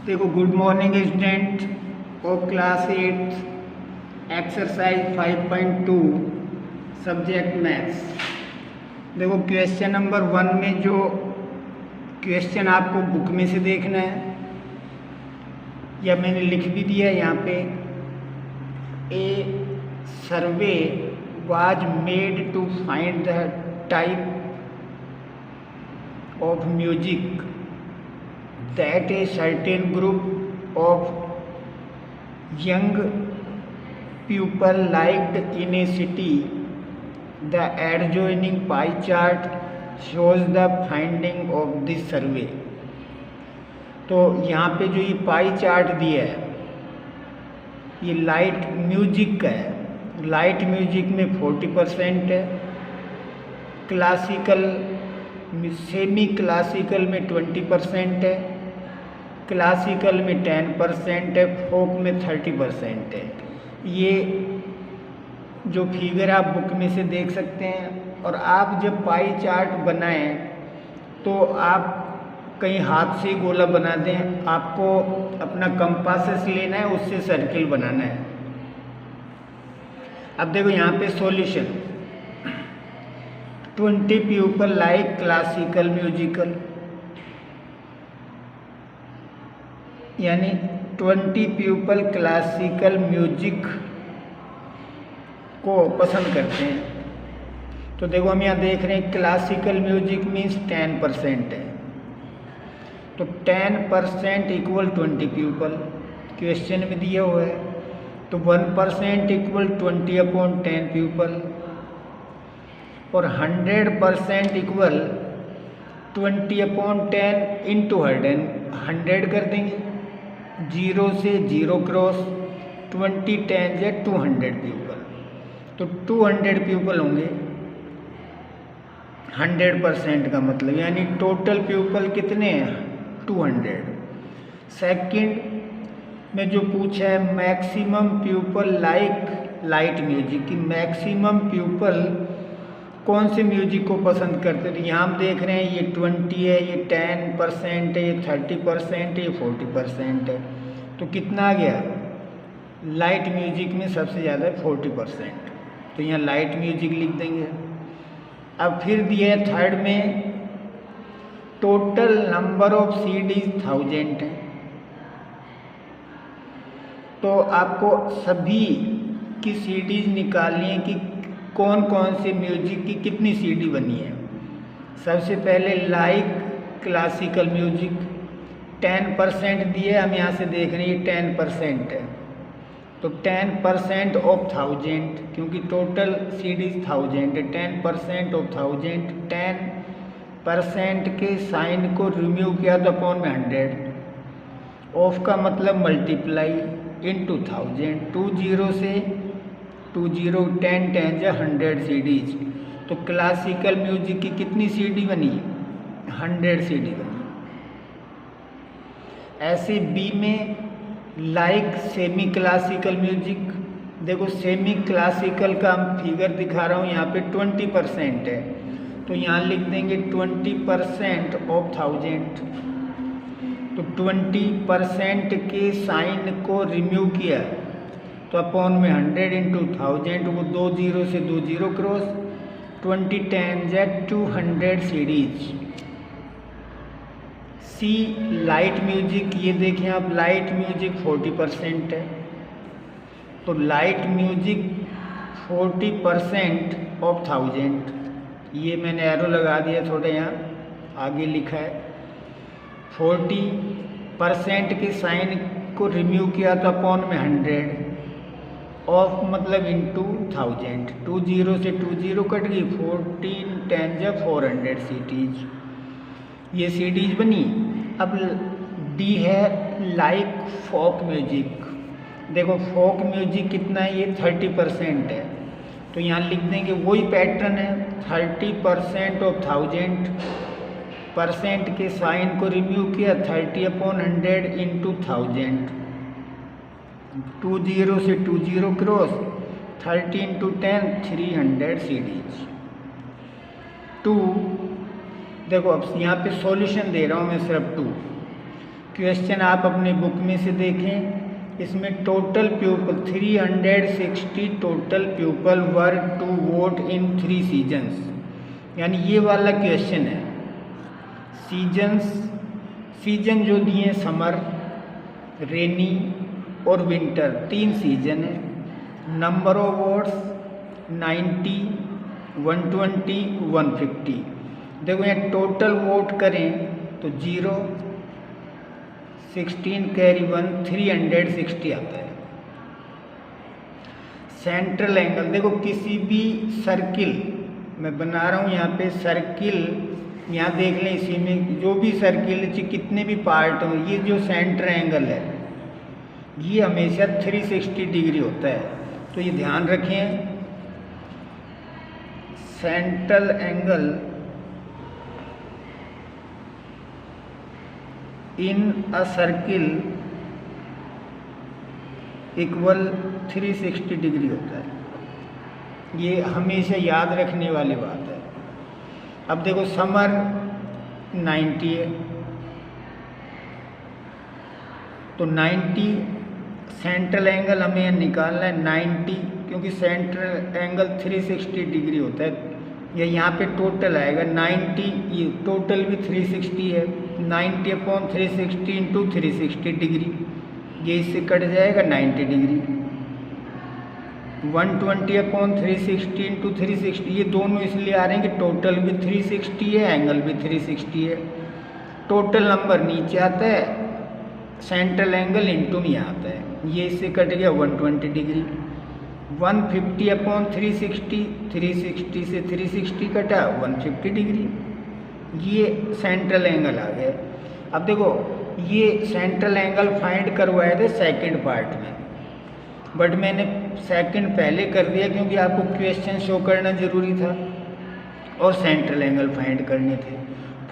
देखो, good morning student of class 8 exercise 5.2 subject maths. देखो, question number 1 में जो क्वेश्चन आपको बुक में से देखना है या मैंने लिख भी दिया है यहाँ पे। A survey was made to find the type of music that a certain group of young people liked in a city. The adjoining pie chart shows the finding of this survey. तो यहाँ पे जो ये pie chart दिया है ये light music का है। लाइट म्यूजिक में 40% है, क्लासिकल सेमी क्लासिकल में 20% है, क्लासिकल में 10% है, फोक में 30% है। ये जो फिगर आप बुक में से देख सकते हैं। और आप जब पाई चार्ट बनाएं तो आप कहीं हाथ से गोला बना दें, आपको अपना कंपास लेना है, उससे सर्किल बनाना है। अब देखो यहाँ पे solution. 20 people like classical musical, यानी 20 पीपल क्लासिकल म्यूजिक को पसंद करते हैं। तो देखो हम यहाँ देख रहे हैं क्लासिकल म्यूजिक मीन्स 10% है, तो 10% इक्वल 20 पीपल क्वेश्चन में दिया हुआ है। तो 1% इक्वल 20/10 पीपल और 100% इक्वल 20/10 इंटू 100 कर देंगे। 0 से 0 क्रॉस 20 10 या 200 पीपल, तो 200 पीपल होंगे 100% का मतलब, यानी टोटल पीपल कितने हैं 200। सेकंड में जो पूछा है maximum people like light music की, मैक्सिमम पीपल कौन से म्यूजिक को पसंद करते हैं। तो यहाँ हम देख रहे हैं ये 20 है, ये 10% है, ये 30% है, ये 40% है। तो कितना आ गया, लाइट म्यूजिक में सबसे ज़्यादा है 40%, तो यहाँ लाइट म्यूजिक लिख देंगे। अब फिर दिया है थर्ड में टोटल नंबर ऑफ सीडीज 1000 है। तो आपको सभी की सीडीज निकालनी है कि कौन कौन से म्यूजिक की कितनी सीडी बनी है। सबसे पहले लाइक क्लासिकल म्यूजिक 10% दिए, हम यहाँ से देख रहे हैं ये 10% है। तो 10% ऑफ 1000, क्योंकि टोटल सीडीज 1000 है, 10% ऑफ 1000, 10% के साइन को रिमूव किया तो अपॉन में 100। ऑफ का मतलब मल्टीप्लाई इंटू 1000, 20 से 20 10 10 या 100 सीडीज। तो क्लासिकल म्यूजिक की कितनी सीडी बनी, 100 सीडी बनी। ऐसे बी में लाइक सेमी क्लासिकल म्यूजिक, देखो सेमी क्लासिकल का हम फिगर दिखा रहा हूँ, यहाँ पे 20% है, तो यहाँ लिख देंगे 20% ऑफ 1000। तो 20% के साइन को रिमूव किया तो अपॉन में 100 इंटू 1000, वो 20 से 20 क्रॉस 20 10 या 200 सीडीज। सी लाइट म्यूजिक, ये देखें आप लाइट म्यूजिक 40% है, तो लाइट म्यूजिक 40% ऑफ 1000। ये मैंने एरो लगा दिया थोड़ा, यहाँ आगे लिखा है 40% के साइन को रिमूव किया तो अपॉन में 100, ऑफ मतलब इंटू 1000, 20 से 20 कट गई, 14 10 या 400 सीडीज, ये सीडीज बनी। अब डी है लाइक फोक म्यूजिक, देखो फोक म्यूजिक कितना है, ये 30% है, तो यहाँ लिख देंगे वही पैटर्न है 30% ऑफ 1000%, के साइन को रिमूव किया 30/100 इंटू 1000, 20 से 20 क्रॉस 30 इंटू 10 300 सीडीज। 2 देखो अब यहाँ पे सॉल्यूशन दे रहा हूँ मैं सिर्फ 2। क्वेश्चन आप अपने बुक में से देखें। इसमें total people 360 total people were to vote in 3 seasons, यानी ये वाला क्वेश्चन है। सीजन जो दिए समर, रेनी और विंटर, 3 सीजन है। Number of votes 90, 120, 150। देखो यहाँ टोटल वोट करें तो 0, 16 कैरी 1, 360 आता है। सेंट्रल एंगल देखो, किसी भी सर्किल मैं बना रहा हूँ यहाँ पे, सर्किल यहाँ देख लें, इसी में जो भी सर्किल कितने भी पार्ट हो, ये जो सेंटर एंगल है ये हमेशा 360 डिग्री होता है। तो ये ध्यान रखें, central angle in a circle equal 360 degree होता है। ये हमेशा याद रखने वाली बात है। अब देखो समर 90 है, तो 90 सेंट्रल एंगल हमें निकालना है 90, क्योंकि सेंट्रल एंगल 360 डिग्री होता है। या यहाँ पे टोटल आएगा 90, ये टोटल भी 360 है। 90 अपॉन 360 इंटू 360 डिग्री, ये इससे कट जाएगा 90 डिग्री। 120 अपॉन 360 इंटू 360, ये दोनों इसलिए आ रहे हैं कि टोटल भी 360 है, एंगल भी 360 है। टोटल नंबर नीचे आता है, सेंट्रल एंगल इंटू में आता है, ये इससे कट गया 120 डिग्री। 150 अपॉन 360, 360 से 360 कटा 150 डिग्री, ये सेंट्रल एंगल आ गया। अब देखो ये सेंट्रल एंगल फाइंड करवाए थे सेकंड पार्ट में, बट मैंने सेकंड पहले कर दिया क्योंकि आपको क्वेश्चन शो करना ज़रूरी था और सेंट्रल एंगल फाइंड करने थे।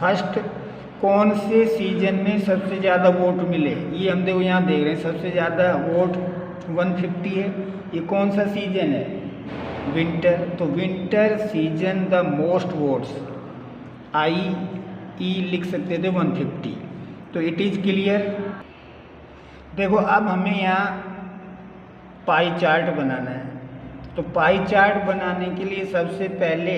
फर्स्ट, कौन से सीजन में सबसे ज़्यादा वोट मिले, ये हम देखो यहाँ देख रहे हैं, सबसे ज़्यादा वोट 150 है। ये कौन सा सीजन है, विंटर, तो winter season the most votes, IE लिख सकते थे 150। तो इट इज़ क्लियर। देखो अब हमें यहाँ पाई चार्ट बनाना है। तो पाई चार्ट बनाने के लिए सबसे पहले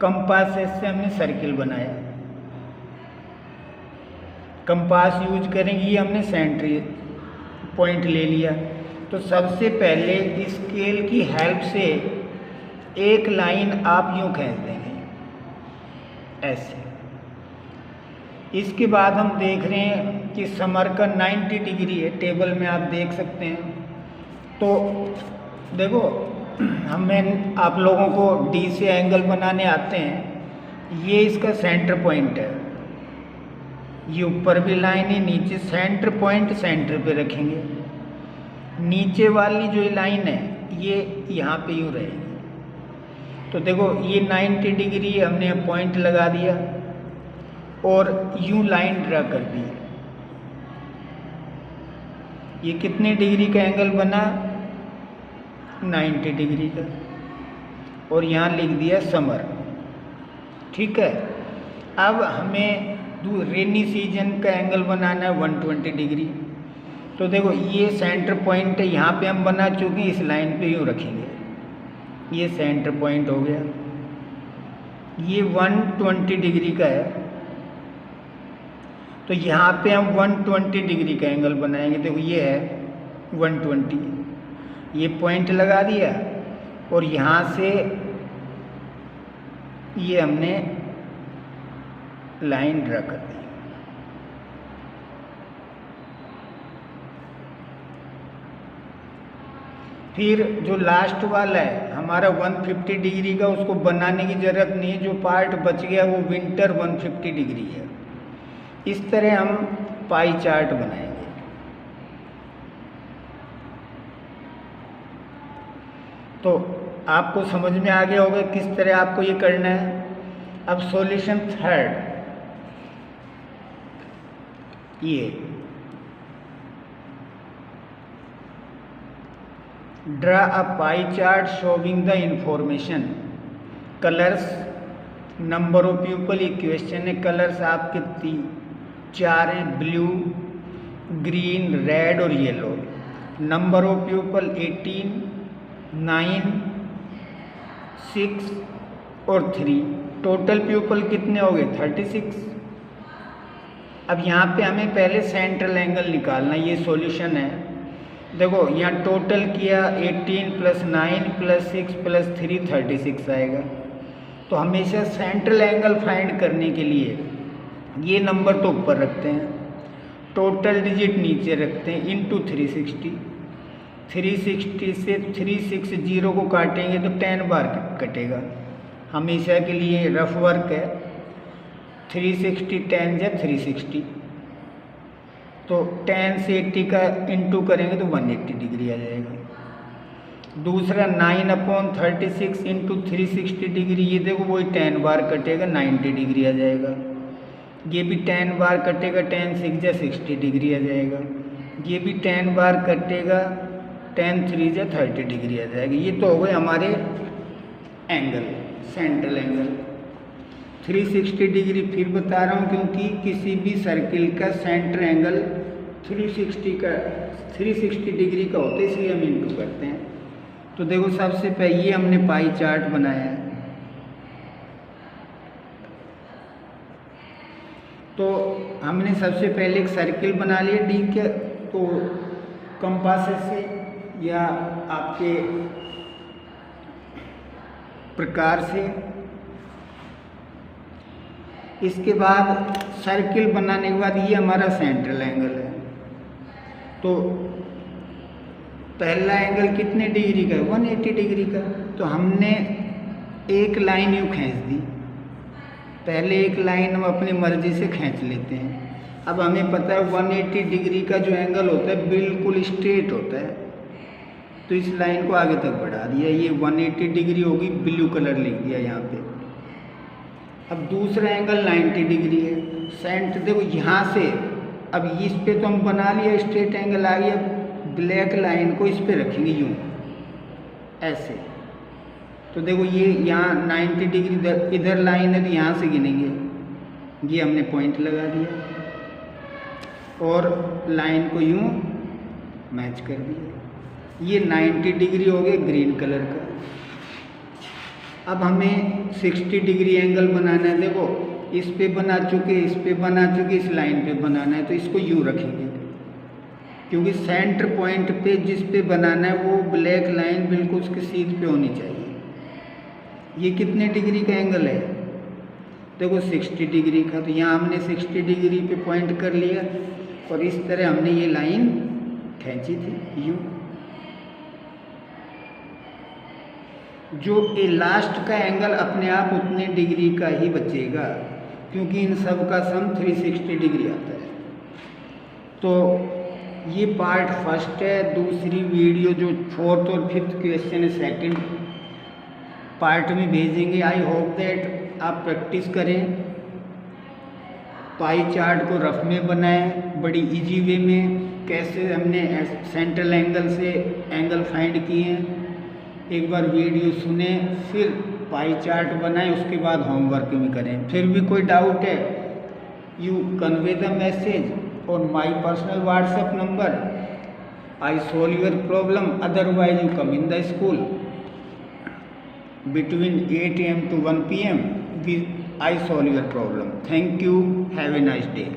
कंपास से हमने सर्किल बनाया, कंपास यूज करेंगे, ये हमने सेंट्री पॉइंट ले लिया। तो सबसे पहले स्केल की हेल्प से एक लाइन आप यूँ खींच देंगे ऐसे। इसके बाद हम देख रहे हैं कि समर का 90 डिग्री है, टेबल में आप देख सकते हैं। तो देखो हमें आप लोगों को डी से एंगल बनाने आते हैं, ये इसका सेंटर पॉइंट है, ये ऊपर भी लाइन है, नीचे सेंटर पॉइंट सेंटर पे रखेंगे। नीचे वाली जो लाइन है ये यहाँ पे यूँ रहेगी। तो देखो ये 90 डिग्री हमने पॉइंट लगा दिया और यूँ लाइन ड्रा कर दी। ये कितने डिग्री का एंगल बना, 90 डिग्री का, और यहाँ लिख दिया समर। ठीक है। अब हमें रेनी सीजन का एंगल बनाना है 120 डिग्री। तो देखो ये सेंटर पॉइंट है, यहाँ पे हम बना चुके हैं, इस लाइन पे यूँ रखेंगे, ये सेंटर पॉइंट हो गया। ये 120 डिग्री का है, तो यहाँ पे हम 120 डिग्री का एंगल बनाएंगे। देखो ये है 120, ये पॉइंट लगा दिया और यहाँ से ये हमने लाइन ड्रा कर दी। फिर जो लास्ट वाला है हमारा 150 डिग्री का, उसको बनाने की ज़रूरत नहीं है, जो पार्ट बच गया वो विंटर 150 डिग्री है। इस तरह हम पाई चार्ट बनाएंगे। तो आपको समझ में आ गया होगा किस तरह आपको ये करना है। अब सॉल्यूशन थर्ड, ये draw a pie chart showing the information, colours, number of people, ये क्वेश्चन है, कलर्स आप कितनी 4 है ब्लू, ग्रीन, रेड और येलो। नंबर ऑफ पीपल 18, 9, 6 और 3। टोटल पीपल कितने हो गए? 36। अब यहाँ पे हमें पहले सेंट्रल एंगल निकालना, ये सॉल्यूशन है। देखो यहाँ टोटल किया 18 + 9 + 6 + 3 36 आएगा। तो हमेशा सेंट्रल एंगल फाइंड करने के लिए ये नंबर तो ऊपर रखते हैं, टोटल डिजिट नीचे रखते हैं, इंटू 360। 360 से 360 को काटेंगे तो 10 बार कटेगा। हमेशा के लिए रफ वर्क है। 360 10 या 360, तो 10 से 80 का इंटू करेंगे तो 180 डिग्री आ जाएगा। दूसरा 9/36 इंटू 360 डिग्री, ये देखो वही 10 बार कटेगा, 90 डिग्री आ जाएगा। ये भी 10 बार कटेगा, 10 6 या 60 डिग्री आ जाएगा। ये भी 10 बार कटेगा, 10 3 या 30 डिग्री आ जाएगा। ये तो हो गए हमारे एंगल, सेंट्रल एंगल। 360 डिग्री फिर बता रहा हूँ, क्योंकि किसी भी सर्किल का सेंटर एंगल 360 डिग्री का होता है, इसलिए हम इंटू करते हैं। तो देखो सबसे पहले ये हमने पाई चार्ट बनाया है। तो हमने सबसे पहले एक सर्किल बना लिया डी के, तो कंपास से या आपके प्रकार से। इसके बाद सर्किल बनाने के बाद ये हमारा सेंट्रल एंगल है। तो पहला एंगल कितने डिग्री का है? 180 डिग्री का। तो हमने एक लाइन यूँ खींच दी। पहले एक लाइन हम अपनी मर्जी से खींच लेते हैं। अब हमें पता है 180 डिग्री का जो एंगल होता है बिल्कुल स्ट्रेट होता है, तो इस लाइन को आगे तक बढ़ा दिया। ये 180 डिग्री होगी, ब्लू कलर लिख दिया यहाँ पे। अब दूसरा एंगल 90 डिग्री है। सेंटर देखो यहाँ से, अब इस पे तो हम बना लिया स्ट्रेट एंगल आ गया। ब्लैक लाइन को इस पे रखेंगे यूँ, ऐसे। तो देखो ये यहाँ 90 डिग्री इधर लाइन है, तो यहाँ से गिनेंगे। ये हमने पॉइंट लगा दिया और लाइन को यूँ मैच कर दिया। ये 90 डिग्री हो गया ग्रीन कलर का। अब हमें 60 डिग्री एंगल बनाना है। देखो इस पे बना चुके, इस पे बना चुके, इस लाइन पे बनाना है, तो इसको यूँ रखेंगे, क्योंकि सेंटर पॉइंट पे जिस पे बनाना है वो ब्लैक लाइन बिल्कुल उसके सीध पे होनी चाहिए। ये कितने डिग्री का एंगल है? देखो 60 डिग्री का। तो यहाँ हमने 60 डिग्री पे पॉइंट कर लिया और इस तरह हमने ये लाइन खींची थी यूँ। जो ये लास्ट का एंगल अपने आप उतने डिग्री का ही बचेगा, क्योंकि इन सब का सम 360 डिग्री आता है। तो ये पार्ट फर्स्ट है। दूसरी वीडियो जो 4th और 5th क्वेश्चन है सेकंड पार्ट में भेजेंगे। आई होप दैट आप प्रैक्टिस करें, पाई चार्ट को रफ में बनाएं, बड़ी इजी वे में। कैसे हमने सेंट्रल एंगल से एंगल फाइंड किए हैं, एक बार वीडियो सुने, फिर पाई चार्ट बनाएं, उसके बाद होमवर्क भी करें। फिर भी कोई डाउट है, you convey the message on my personal WhatsApp number. I solve your problem, otherwise you come in the school between 8 AM to 1 PM. I solve your problem. Thank you. Have a nice day.